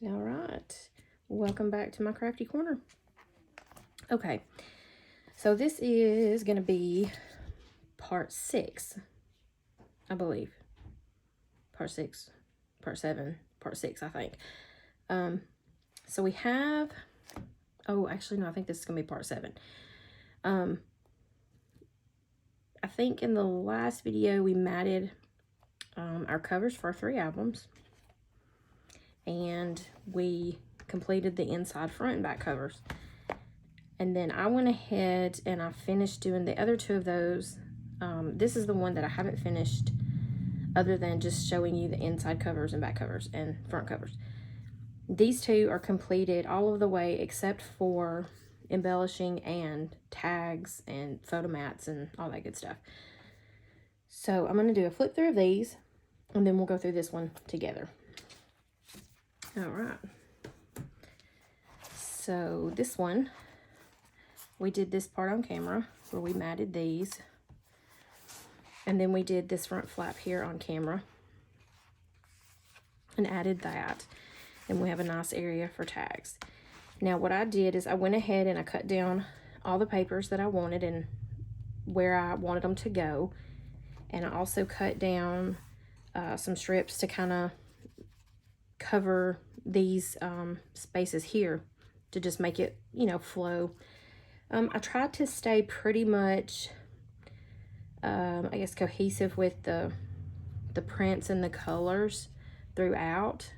All right, welcome back to my crafty corner. Okay, so this is going to be part 6, I believe. Part 6, part 7, part 6, I think. So we have, oh, actually, no, I think this is going to be part 7. I think in the last video we matted our covers for our 3 albums. And we completed the inside, front, and back covers. And then I went ahead and I finished doing the other 2 of those. This is the one that I haven't finished other than just showing you the inside covers and back covers and front covers. These 2 are completed all of the way except for embellishing and tags and photo mats and all that good stuff. So I'm going to do a flip through of these and then we'll go through this one together. All right. So this one, we did this part on camera where we matted these. And then we did this front flap here on camera and added that. And we have a nice area for tags. Now what I did is I went ahead and I cut down all the papers that I wanted and where I wanted them to go. And I also cut down some strips to kind of cover these spaces here to just make it, you know, flow. I tried to stay pretty much, I guess, cohesive with the prints and the colors throughout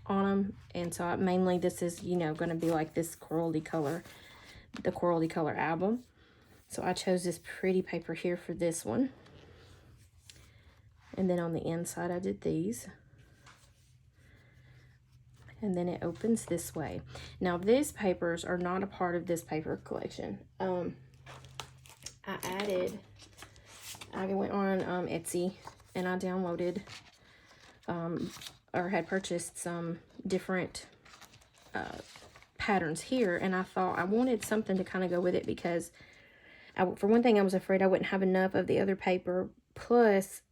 on them. And so mainly this is, you know, going to be like this corally color, the corally color album. So I chose this pretty paper here for this one. And then on the inside I did these. And then it opens this way. Now these papers are not a part of this paper collection. I went on Etsy and I downloaded or had purchased some different patterns here, and I thought I wanted something to kind of go with it because for one thing I was afraid I wouldn't have enough of the other paper, plus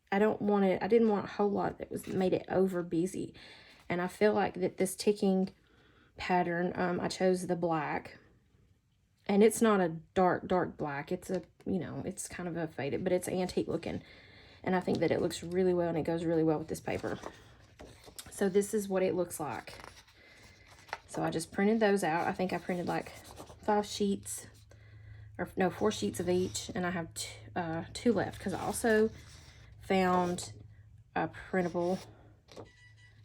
I didn't want a whole lot that made it over busy. And I feel like that this ticking pattern, I chose the black. And it's not a dark black. It's a, you know, it's kind of a faded, but it's antique looking. And I think that it looks really well and it goes really well with this paper. So this is what it looks like. So I just printed those out. I think I printed like 5 sheets, or no, 4 sheets of each. And I have 2 left because I also found a printable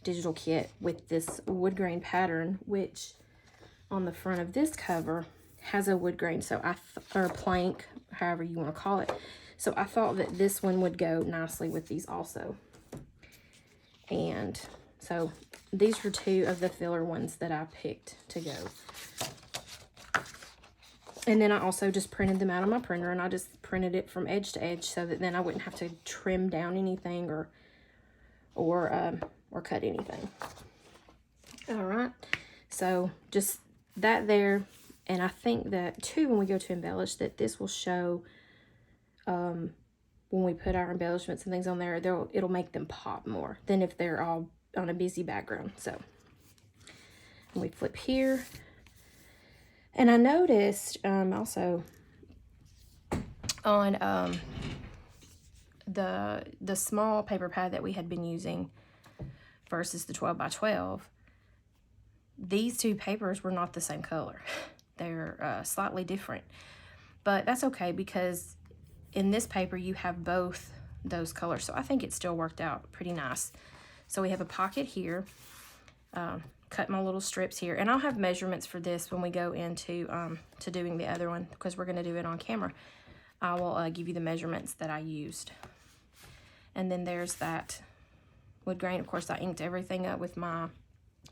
digital kit with this wood grain pattern, which on the front of this cover has a wood grain, so or plank, however you want to call it. So I thought that this one would go nicely with these also. And so these were 2 of the filler ones that I picked to go. And then I also just printed them out on my printer, and I just printed it from edge to edge so that then I wouldn't have to trim down anything or cut anything. All right, so just that there. And I think that too, when we go to embellish, that this will show when we put our embellishments and things on there, it'll make them pop more than if they're all on a busy background. So and we flip here, and I noticed also on the small paper pad that we had been using versus the 12 by 12, these 2 papers were not the same color. They're slightly different, but that's okay because in this paper you have both those colors, so I think it still worked out pretty nice. So we have a pocket here, cut my little strips here, and I'll have measurements for this when we go into to doing the other one because we're going to do it on camera. I will give you the measurements that I used. And then there's that wood grain. Of course, I inked everything up with my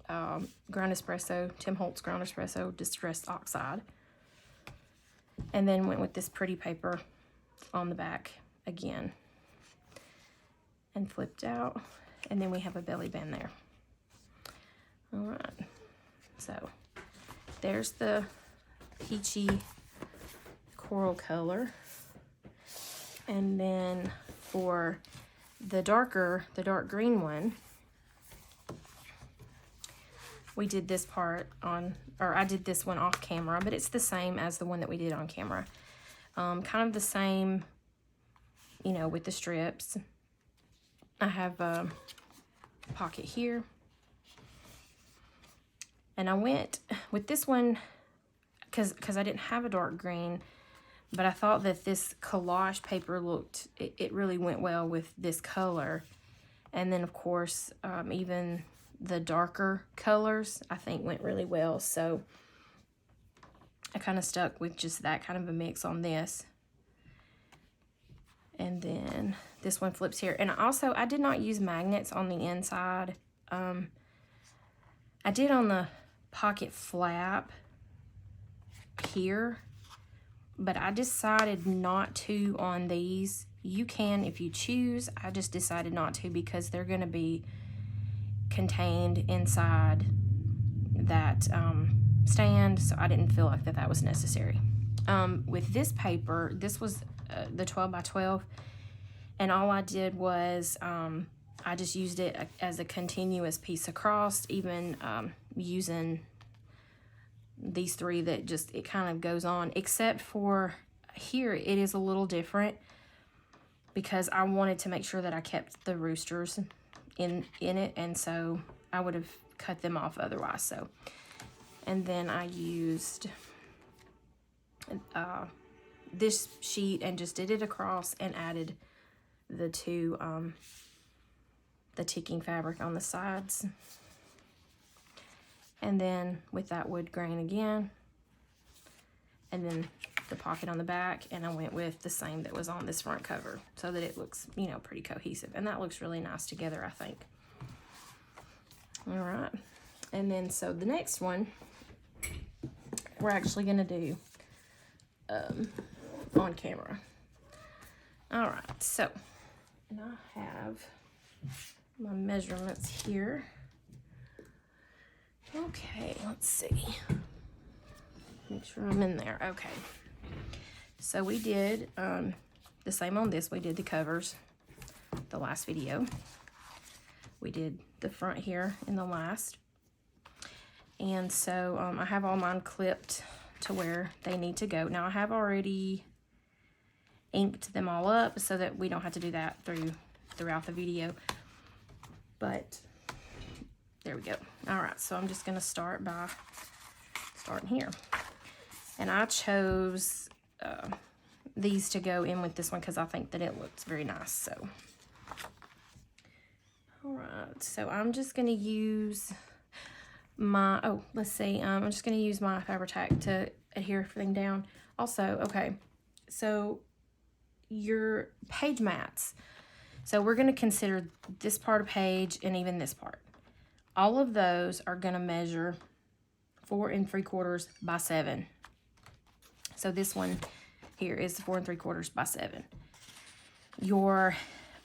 ground espresso, Tim Holtz ground espresso distressed oxide. And then went with this pretty paper on the back again. And flipped out. And then we have a belly band there. All right. So there's the peachy coral color. And then for the dark green one, we did this part on, or I did this one off camera, but it's the same as the one that we did on camera. Kind of the same, you know, with the strips. I have a pocket here. And I went with this one because I didn't have a dark green, but I thought that this collage paper looked, it really went well with this color. And then, of course, even the darker colors, I think, went really well. So I kind of stuck with just that kind of a mix on this. And then this one flips here. And also, I did not use magnets on the inside. I did on the pocket flap here, but I decided not to on these. You can if you choose. I just decided not to because they're going to be contained inside that stand, so I didn't feel like that was necessary. With this paper, this was the 12 by 12, and all I did was I just used it as a continuous piece across, even using these three that just, it kind of goes on, except for here it is a little different because I wanted to make sure that I kept the roosters in it, and so I would have cut them off otherwise. So, and then I used this sheet and just did it across and added the two the ticking fabric on the sides, and then with that wood grain again, and then the pocket on the back, and I went with the same that was on this front cover so that it looks, you know, pretty cohesive, and that looks really nice together, I think. All right, and then so the next one we're actually gonna do on camera. All right, so, and I have my measurements here. Okay, let's see. Make sure I'm in there. Okay. So we did the same on this. We did the covers the last video. We did the front here in the last. And so I have all mine clipped to where they need to go. Now I have already inked them all up so that we don't have to do that throughout the video. But there we go. All right, so I'm just gonna start by starting here. And I chose these to go in with this one because I think that it looks very nice. So, all right, so I'm just gonna use my, let's see, I'm just gonna use my Fabri-Tac to adhere everything down. Also, okay, so your page mats. So we're gonna consider this part of page and even this part. All of those are gonna measure 4 3/4 by 7. So this one here is 4 3/4 by 7. Your,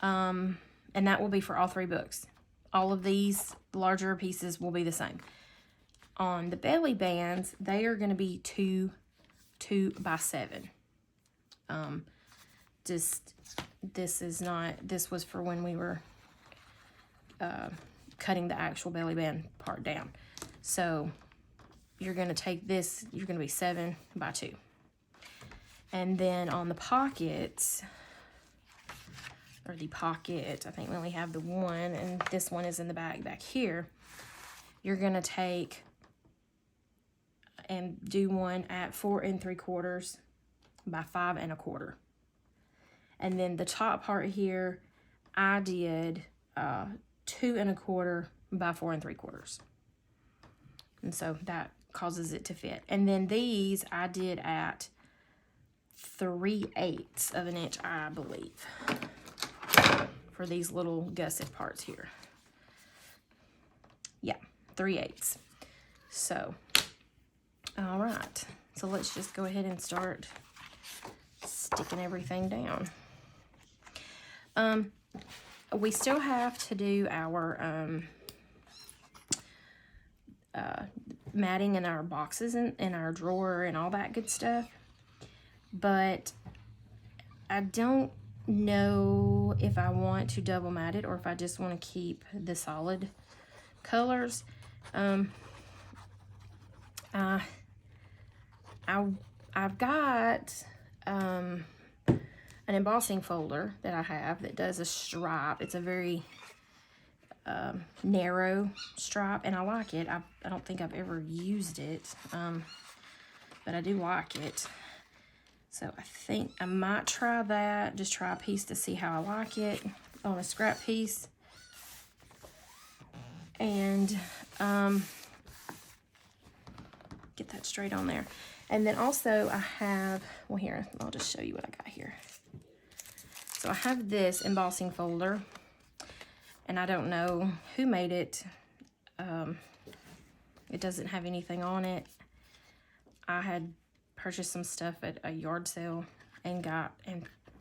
and that will be for all 3 books. All of these larger pieces will be the same. On the belly bands, they are going to be 2 by 7. This was for when we were cutting the actual belly band part down. So you're going to take this, you're going to be 7 by 2. And then on the pockets, or the pocket, I think we only have the one, and this one is in the back here. You're going to take and do one at 4 3/4 by 5 1/4. And then the top part here, I did 2 1/4 by 4 3/4. And so that causes it to fit. And then these I did at 3/8 of an inch, I believe, for these little gusset parts here. Yeah, 3/8. So, all right. So let's just go ahead and start sticking everything down. We still have to do our matting in our boxes and in our drawer and all that good stuff. But I don't know if I want to double mat it or if I just want to keep the solid colors. I've got an embossing folder that I have that does a stripe. It's a very narrow stripe, and I like it. I don't think I've ever used it, but I do like it. So I think I might try that. Just try a piece to see how I like it on a scrap piece. And get that straight on there. And then also I have, well here, I'll just show you what I got here. So I have this embossing folder, and I don't know who made it. It doesn't have anything on it. I had purchased some stuff at a yard sale and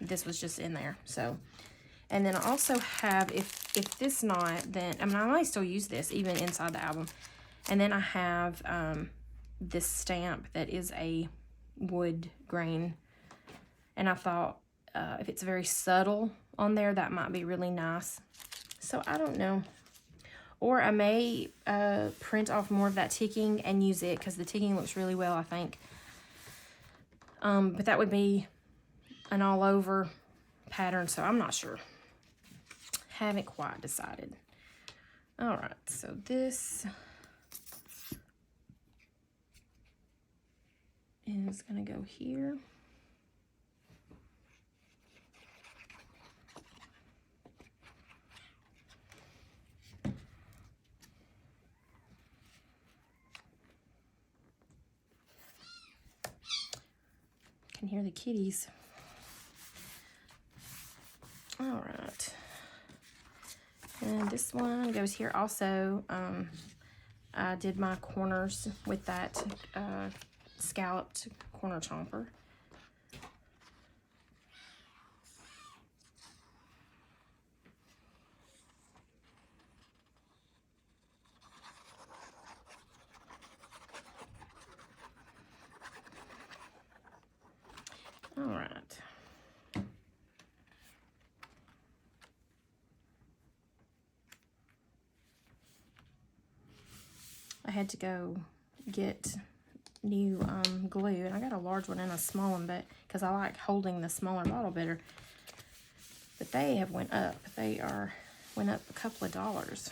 this was just in there. So, and then I also have, if this not, then, I mean, I might still use this even inside the album. And then I have this stamp that is a wood grain. And I thought if it's very subtle on there, that might be really nice. So I don't know. Or I may print off more of that ticking and use it, because the ticking looks really well, I think. But that would be an all over pattern, so I'm not sure. Haven't quite decided. All right, so this is gonna go here. Can hear the kitties. All right. And this one goes here also. I did my corners with that scalloped corner chomper. All right. I had to go get new glue, and I got a large one and a small one, but because I like holding the smaller bottle better. But they have went up. Went up a couple of dollars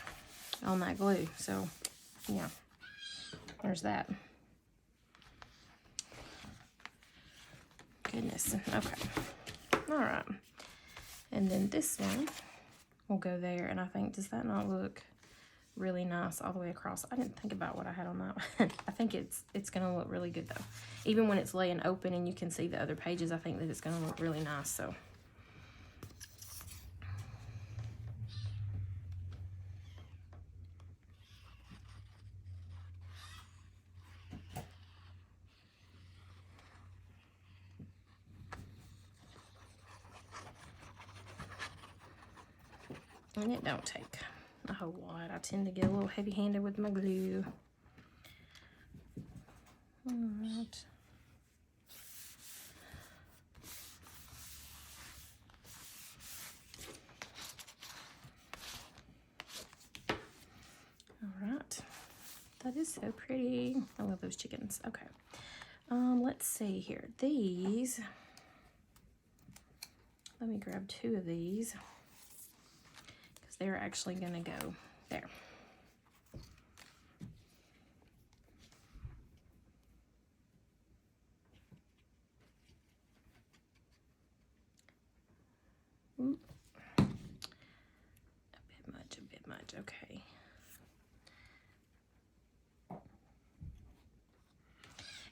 on that glue. So yeah, there's that. Goodness. Okay. All right. And then this one will go there, and I think, does that not look really nice all the way across? I didn't think about what I had on that one. I think it's gonna look really good though. Even when it's laying open and you can see the other pages, I think that it's gonna look really nice. So and it don't take a whole lot. I tend to get a little heavy-handed with my glue. All right. All right. That is so pretty. I love those chickens. Okay. Let's see here. These, let me grab 2 of these, because they're actually gonna go there. Oop. A bit much, okay.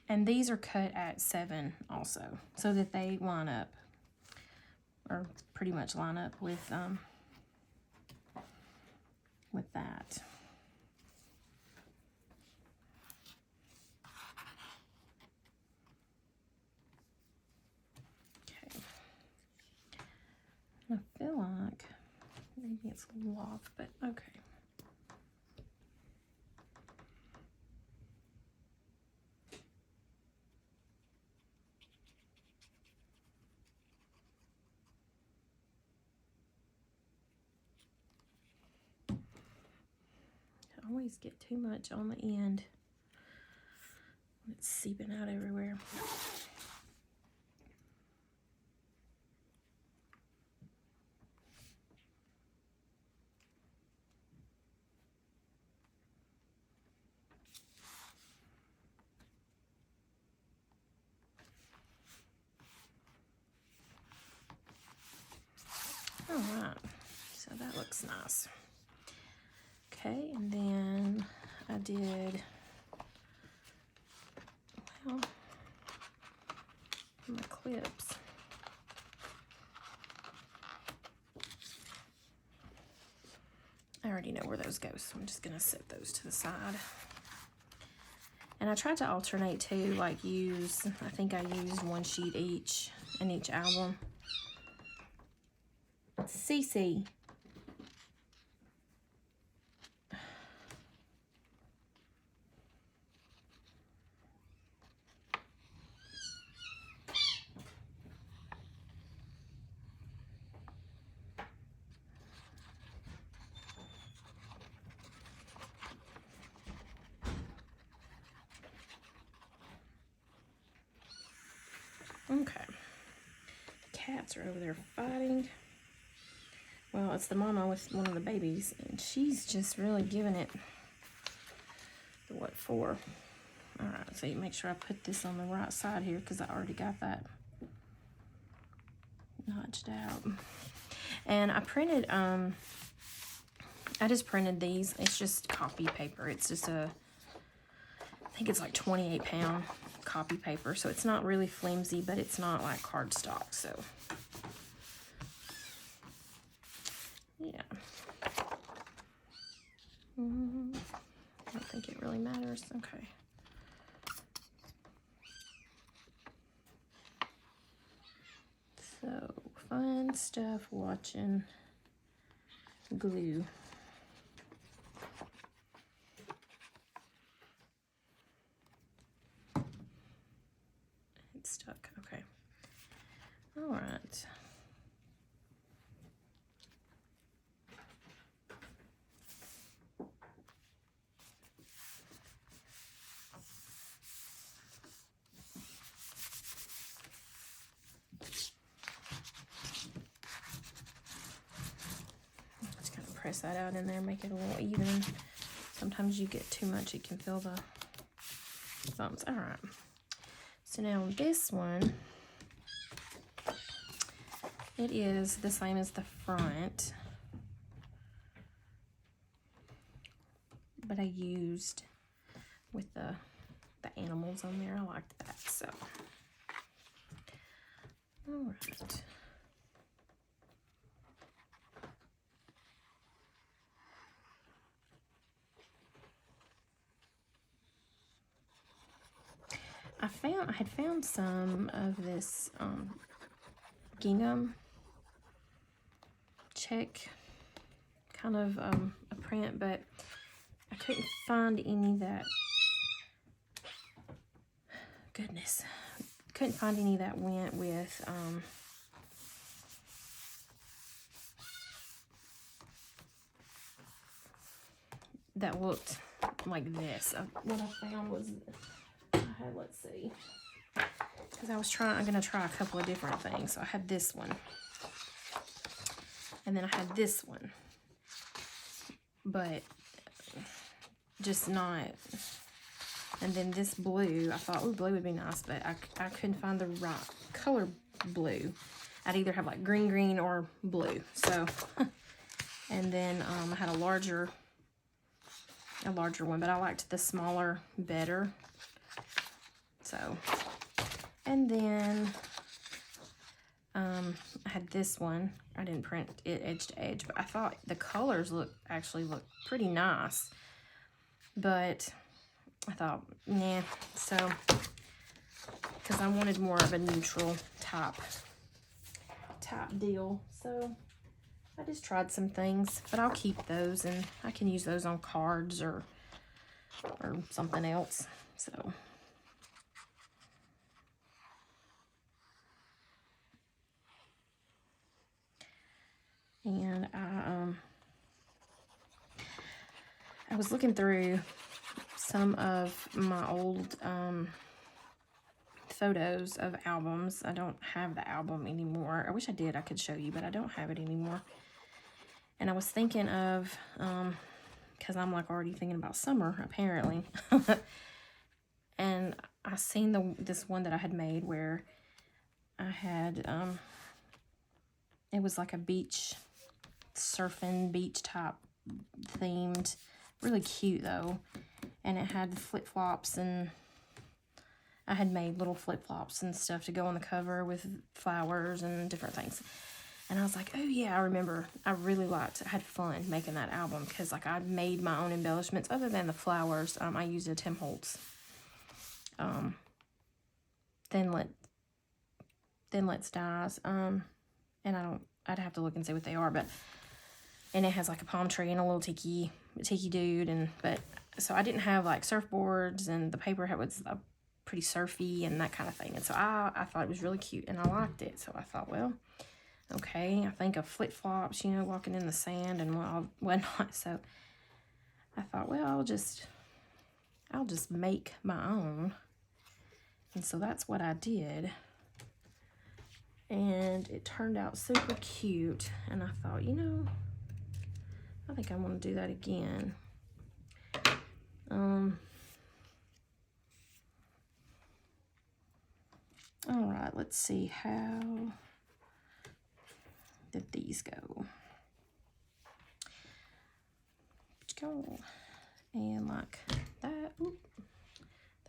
And these are cut at 7 also, so that they line up, or pretty much line up with that. Okay. I feel like maybe it's a little off, but okay. I always get too much on the end. It's seeping out everywhere. All right, so that looks nice. Okay, and then I did, well, my clips. I already know where those go, so I'm just gonna set those to the side. And I tried to alternate too, like I think I used one sheet each in each album. Cece. Okay. Cats are over there fighting. Well, it's the mama with one of the babies, and she's just really giving it the what for. All right, so you make sure I put this on the right side here because I already got that notched out. And I printed, I just printed these. It's just copy paper. It's just I think it's like 28-pound copy paper, so it's not really flimsy, but it's not like cardstock, so yeah. I don't think it really matters. Okay. So, fun stuff watching glue. It's stuck. Okay. All right. Press that out in there, make it a little even. Sometimes you get too much, it can fill the thumbs. All right. So now this one, it is the same as the front, but I used with the animals on there. I liked that, so. All right. I had found some of this gingham check kind of a print, but I couldn't find any that, goodness, couldn't find any that went with that looked like this. What I found was, let's see, because I'm gonna try a couple of different things. So I had this one, and then I had this one, but just not. And then this blue, I thought, ooh, blue would be nice, but I couldn't find the right color blue. I'd either have like green or blue. So, and then I had a larger one, but I liked the smaller better. So, and then I had this one. I didn't print it edge to edge, but I thought the colors actually look pretty nice. But I thought, nah. So, because I wanted more of a neutral type deal. So I just tried some things, but I'll keep those, and I can use those on cards or something else. So. And I was looking through some of my old photos of albums. I don't have the album anymore. I wish I did. I could show you, but I don't have it anymore. And I was thinking of, because I'm like already thinking about summer, apparently. And I seen this one that I had made where I had, it was like a beach, surfing, beach top themed. Really cute though. And it had flip-flops, and I had made little flip-flops and stuff to go on the cover with flowers and different things. And I was like, oh yeah, I remember. I really I had fun making that album because like I made my own embellishments other than the flowers. I used a Tim Holtz Thinlits dies. And I'd have to look and see what they are, and it has like a palm tree and a little tiki dude, so I didn't have like surfboards, and the paper was pretty surfy and that kind of thing. And so I thought it was really cute and I liked it. So I thought, well, okay, I think of flip-flops, you know, walking in the sand and whatnot. So I thought, well, I'll just make my own. And so that's what I did. And it turned out super cute. And I thought, you know, I think I want to do that again. All right, let's see, how did these go? And like that. Ooh,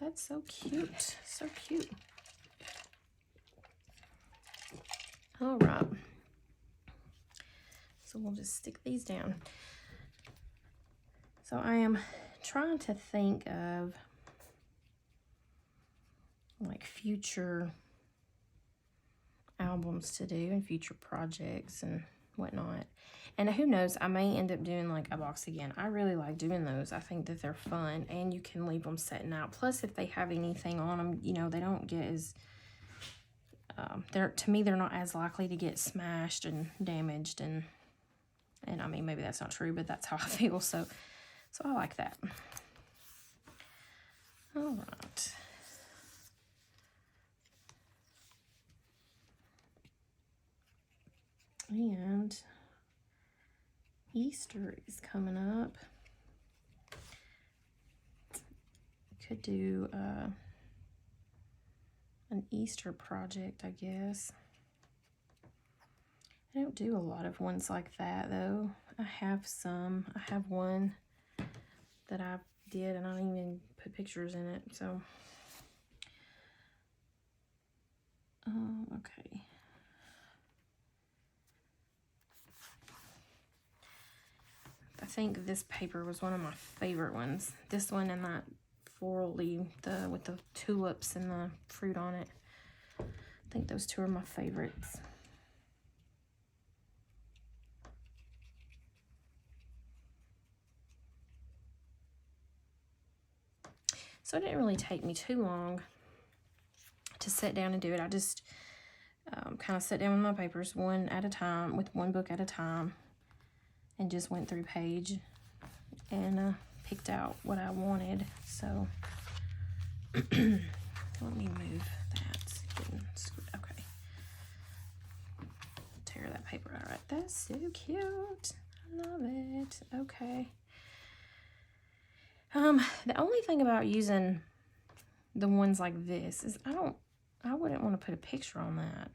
that's so cute. So cute. All right. So we'll just stick these down. So I am trying to think of like future albums to do and future projects and whatnot. And who knows, I may end up doing like a box again. I really like doing those. I think that they're fun, and you can leave them setting out. Plus, if they have anything on them, you know, they don't get as to me, they're not as likely to get smashed and damaged, and I mean, maybe that's not true, but that's how I feel. So I like that. All right. And Easter is coming up. Could do an Easter project, I guess. I don't do a lot of ones like that, though. I have some. I have one that I did, and I didn't even put pictures in it, so. Okay. I think this paper was one of my favorite ones. This one and that floral leaf, with the tulips and the fruit on it. I think those two are my favorites. So it didn't really take me too long to sit down and do it. I just kind of sat down with my papers one at a time, with one book at a time, and just went through page and picked out what I wanted. So let me move that. Okay. Tear that paper out. Right. That's so cute. I love it. Okay. The only thing about using the ones like this is I wouldn't want to put a picture on that.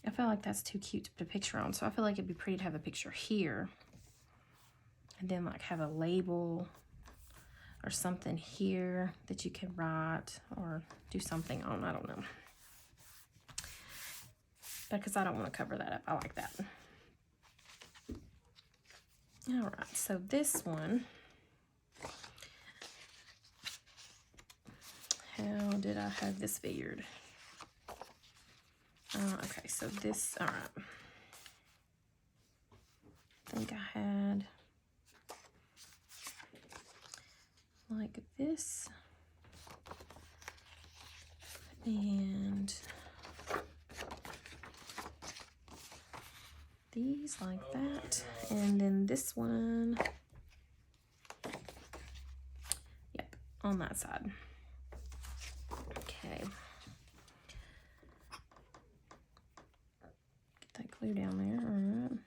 I feel like that's too cute to put a picture on. So I feel like it'd be pretty to have a picture here. And then like have a label or something here that you can write or do something on. I don't know. Because I don't want to cover that up. I like that. All right. So this one. How did I have this figured? Okay, so this, all right. I think I had like this. And these like that. And then this one. Yeah, on that side. Okay. Get that glue down there. All right.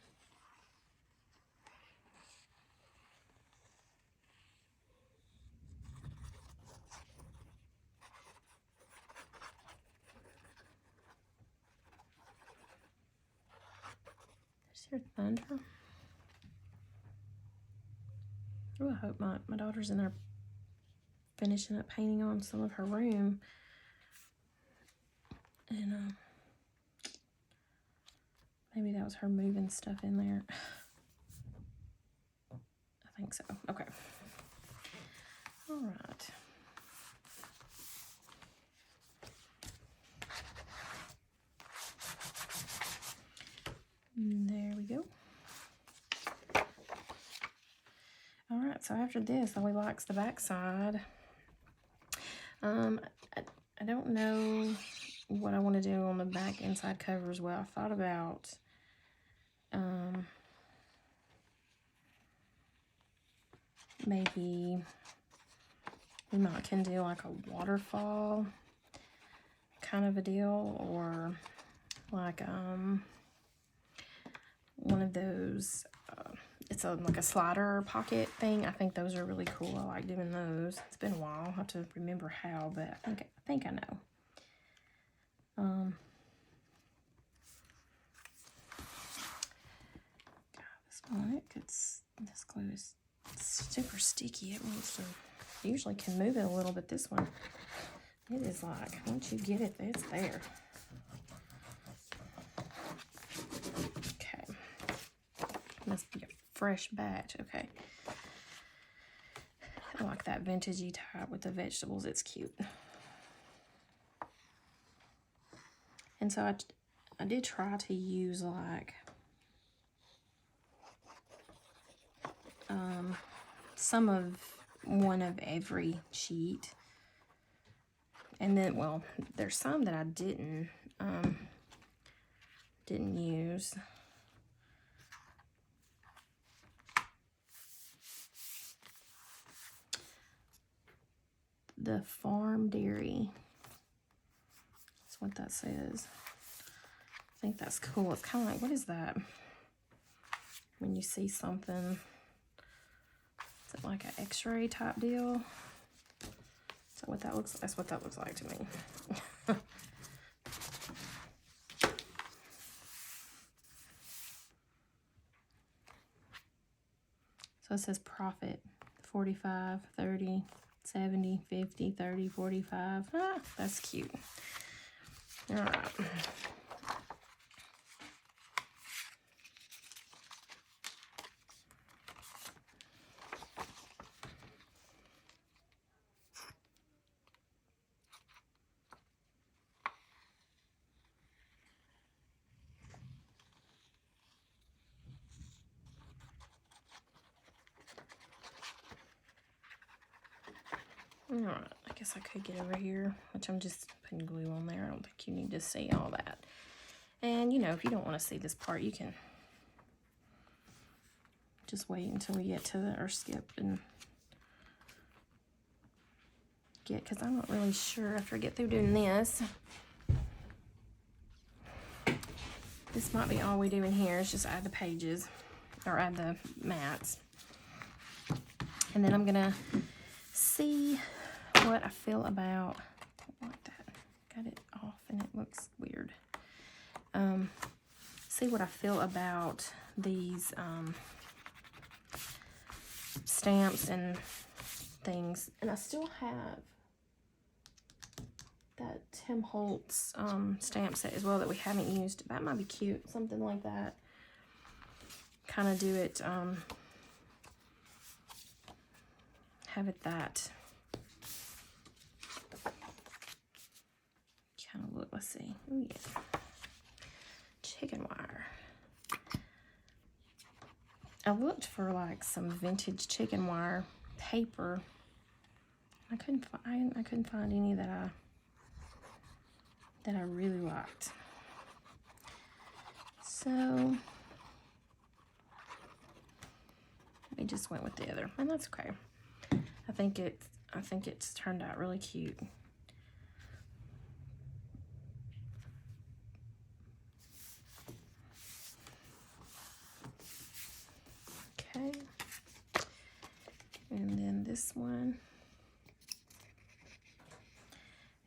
There's your thunder. Oh, I hope my daughter's in there finishing up painting on some of her room. And maybe that was her moving stuff in there. I think so. Okay. All right. There we go. All right, so after this, I'll wax the back side. I don't know what I want to do on the back inside cover as well. I thought about maybe we might can do like a waterfall kind of a deal, or like one of those it's like a slider pocket thing. I think those are really cool. I like doing those. It's been a while. I'll have to remember how, but I think I know. God, this one, this glue is super sticky. It wants to, usually can move it a little, but this one, it is like, once you get it, it's there. Okay. Must be a fresh batch. Okay. I like that vintagey type with the vegetables. It's cute. And so I did try to use like some of one of every sheet. And then, well, there's some that I didn't use. The Farm Dairy. That's what that says. I think that's cool. It's kind of like, what is that? When you see something, is it like an X-ray type deal? Is that what that looks like? That's what that looks like to me. So it says profit 45, 30, 70, 50, 30, 45. Ah, that's cute. All right. Alright, I guess I could get over here, which I'm just putting glue on there. I don't think you need to see all that. And, you know, if you don't want to see this part, you can just wait until we get to the, or skip and get, because I'm not really sure after I get through doing this. This might be all we do in here, is just add the pages, or add the mats. And then I'm going to see what I feel about, I don't like that, got it off and it looks weird. See what I feel about these stamps and things. And I still have that Tim Holtz stamp set as well that we haven't used. That might be cute, something like that. Kind of do it, have it that kind of look. Let's see. Oh yeah, chicken wire. I looked for like some vintage chicken wire paper. I couldn't find any that I really liked. So we just went with the other, and that's okay. I think it's I think it's turned out really cute. Okay. And then this one.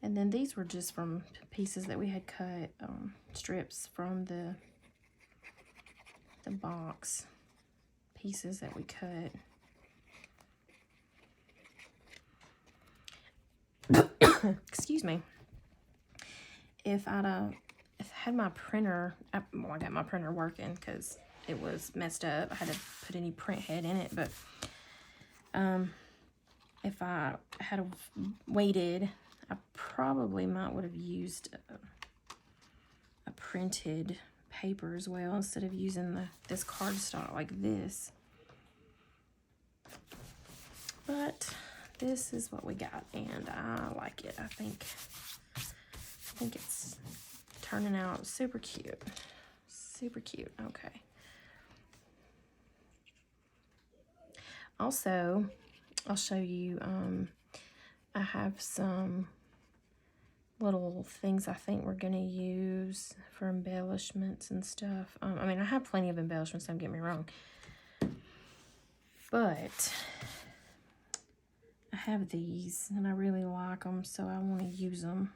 And then these were just from pieces that we had cut, strips from the box, pieces that we cut. Excuse me. If I had my printer, well, I got my printer working because it was messed up. I had to put any print head in it, but if I had waited, I probably would have used a printed paper as well instead of using this cardstock like this. But this is what we got, and I like it. I think it's turning out super cute. Super cute. Okay. Also, I'll show you, I have some little things I think we're going to use for embellishments and stuff. I mean, I have plenty of embellishments, don't get me wrong. But I have these, and I really like them, so I want to use them.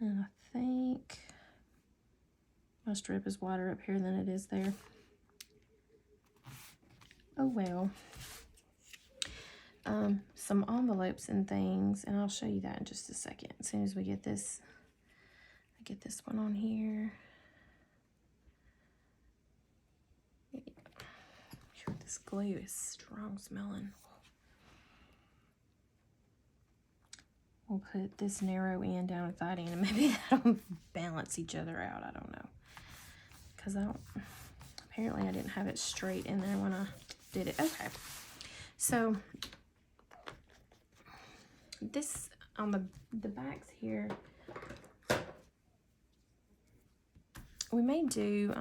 And I think my strip is wider up here than it is there. Oh well. Some envelopes and things, and I'll show you that in just a second. As soon as we get this, I get this one on here. Sure, this glue is strong smelling. We'll put this narrow end down with that end, and maybe that'll balance each other out. I don't know, because apparently I didn't have it straight in there when I did it. Okay, so this on the backs here, we may do,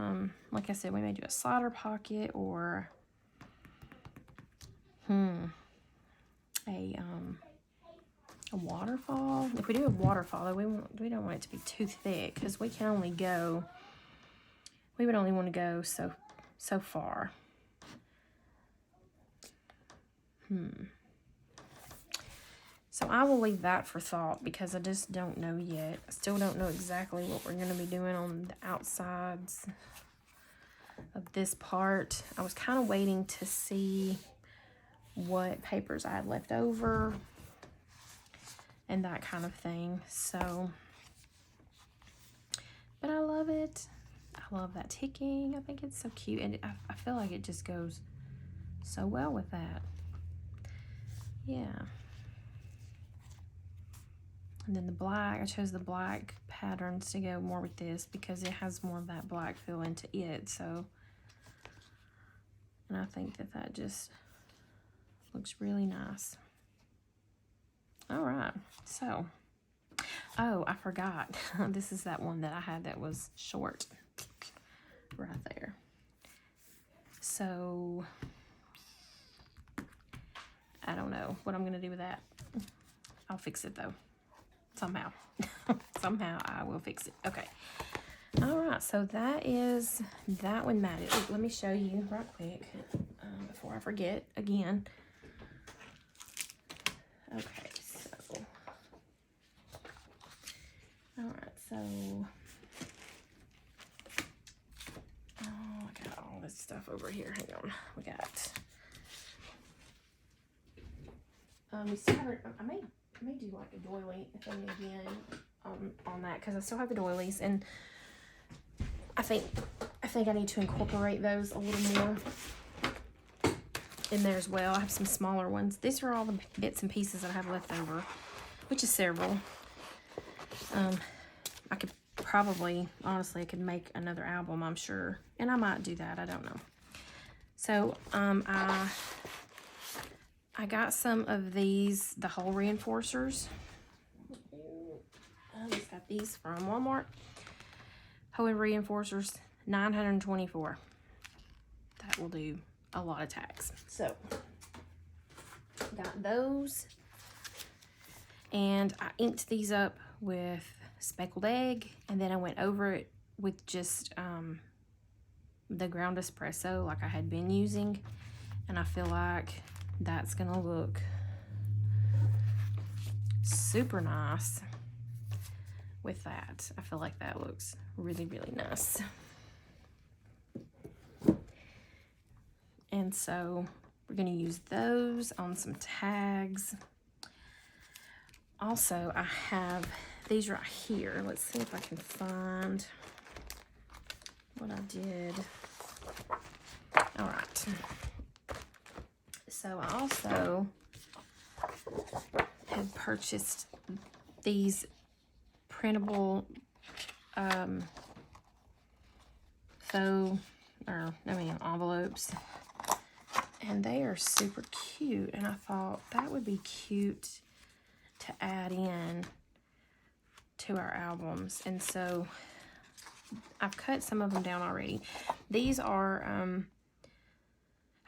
like I said, we may do a slider pocket or a waterfall. If we do a waterfall, though, we don't want it to be too thick, because we would only want to go so far. So I will leave that for thought, because I just don't know yet. I still don't know exactly what we're going to be doing on the outsides of this part. I was kind of waiting to see what papers I had left over and that kind of thing. So, but I love it. I love that ticking. I think it's so cute, and I feel like it just goes so well with that. Yeah. And then the black, I chose the black patterns to go more with this because it has more of that black feel into it. So, and I think that just looks really nice. All right, so, oh, I forgot. This is that one that I had that was short right there. So, I don't know what I'm going to do with that. I'll fix it though. Somehow. Somehow I will fix it. Okay. All right, so that is that one matted. Let me show you right quick before I forget again. Okay, so. All right, so. Oh, I got all this stuff over here. Hang on. We got. We still haven't. I may do like a doily thing again on that, because I still have the doilies, and I think I need to incorporate those a little more in there as well. I have some smaller ones. These are all the bits and pieces that I have left over, which is several. I could probably, honestly, I could make another album, I'm sure, and I might do that. I don't know. So I got some of these, the hole reinforcers. I just got these from Walmart. Hole reinforcers, $924. That will do a lot of tags. So, got got those. And I inked these up with speckled egg, and then I went over it with just the ground espresso like I had been using, and I feel like that's gonna look super nice with that. I feel like that looks really, really nice. And so we're gonna use those on some tags. Also, I have these right here. Let's see if I can find what I did. All right. So I also had purchased these printable envelopes, and they are super cute, and I thought that would be cute to add in to our albums. And so I've cut some of them down already. These are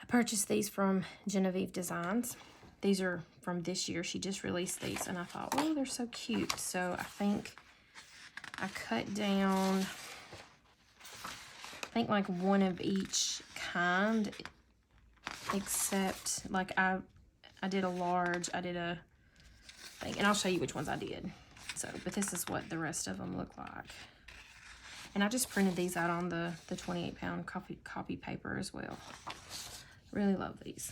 I purchased these from Genevieve Designs. These are from this year. She just released these, and I thought, oh, they're so cute. So I think I cut down, I think like one of each kind, except like I did a large, I did a thing, and I'll show you which ones I did. So, but this is what the rest of them look like. And I just printed these out on the 28-pound copy paper as well. Really love these.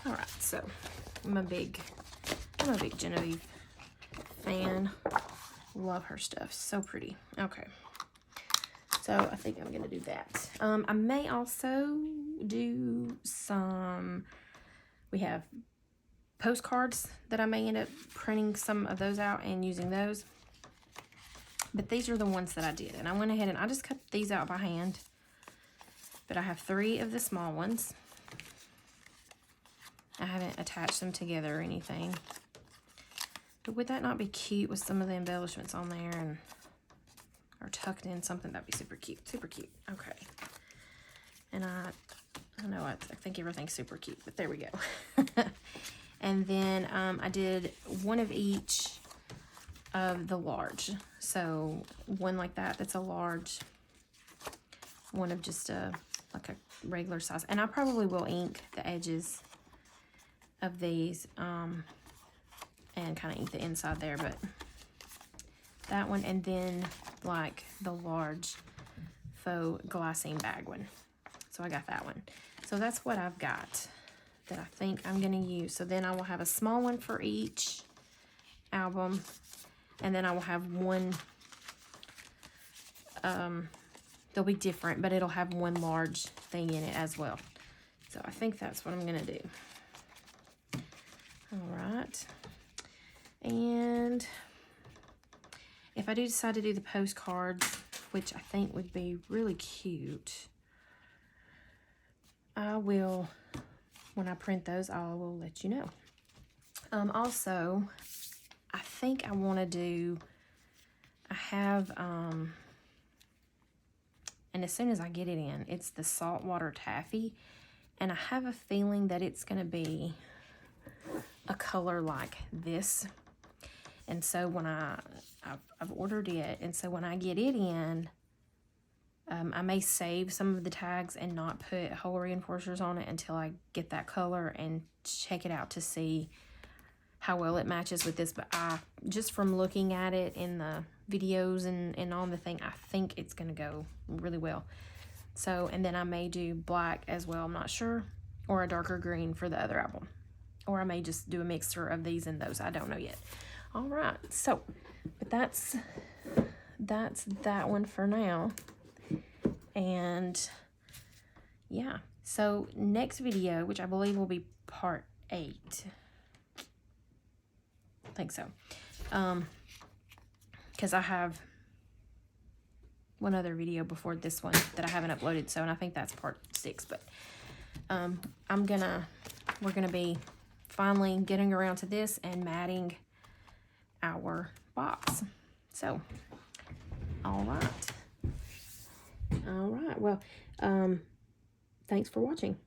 All right, so I'm a big Genevieve fan. Love her stuff, so pretty. Okay, so I think I'm gonna do that. I may also do some, we have postcards that I may end up printing some of those out and using those. But these are the ones that I did. And I went ahead and I just cut these out by hand. But I have 3 of the small ones. I haven't attached them together or anything. But would that not be cute with some of the embellishments on there and or tucked in something? That'd be super cute. Super cute. Okay. And I know I think everything's super cute, but there we go. And then I did one of each of the large. So one like that, that's a large. One of just like a regular size. And I probably will ink the edges of these and kind of ink the inside there, but that one, and then like the large faux glassine bag one. So I got that one. So that's what I've got that I think I'm gonna use. So then I will have a small one for each album, and then I will have one, they'll be different, but it'll have one large thing in it as well. So I think that's what I'm gonna do. All right. And if I do decide to do the postcards, which I think would be really cute, I will, when I print those, I will let you know. Also, I think I want to do, I have, and as soon as I get it in, it's the saltwater taffy, and I have a feeling that it's going to be a color like this. And so when I've ordered it, and so when I get it in, I may save some of the tags and not put hole reinforcers on it until I get that color and check it out to see how well it matches with this. But I, just from looking at it in the videos and on the thing, I think it's going to go really well. So, and then I may do black as well, I'm not sure, or a darker green for the other album. Or I may just do a mixture of these and those, I don't know yet. All right, so, but that's that one for now. And yeah, so next video, which I believe will be part 8. I think so. Because I have one other video before this one that I haven't uploaded, so, and I think that's part 6, but we're gonna be finally getting around to this and matting our box. So, all right. Well, thanks for watching.